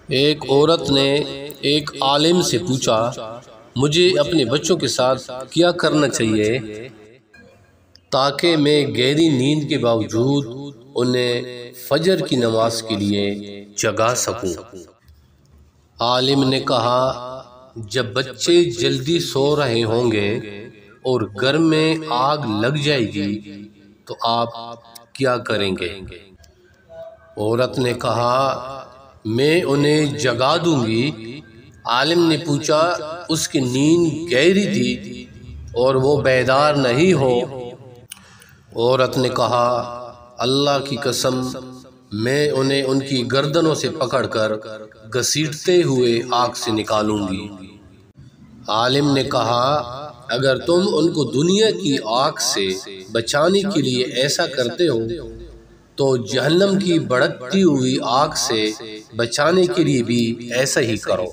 ایک عورت نے ایک عالم سے پوچھا، مجھے اپنے بچوں کے ساتھ کیا کرنا چاہیے تاکہ میں گہری نیند کے باوجود انہیں فجر کی نماز کے لیے جگا سکوں؟ عالم نے کہا، جب بچے جلدی سو رہے ہوں گے اور گھر میں آگ لگ جائے گی تو آپ کیا کریں گے؟ عورت نے کہا، میں انہیں جگا دوں گی۔ عالم نے پوچھا، اس کی نیند گہری تھی اور وہ بیدار نہیں ہو؟ عورت نے کہا، اللہ کی قسم، میں انہیں ان کی گردنوں سے پکڑ کر گھسیٹتے ہوئے آگ سے نکالوں گی۔ عالم نے کہا، اگر تم ان کو دنیا کی آگ سے بچانے کے لیے ایسا کرتے ہو تو جہنم کی بھڑکتی ہوئی آگ سے بچانے کے لیے بھی ایسا ہی کرو۔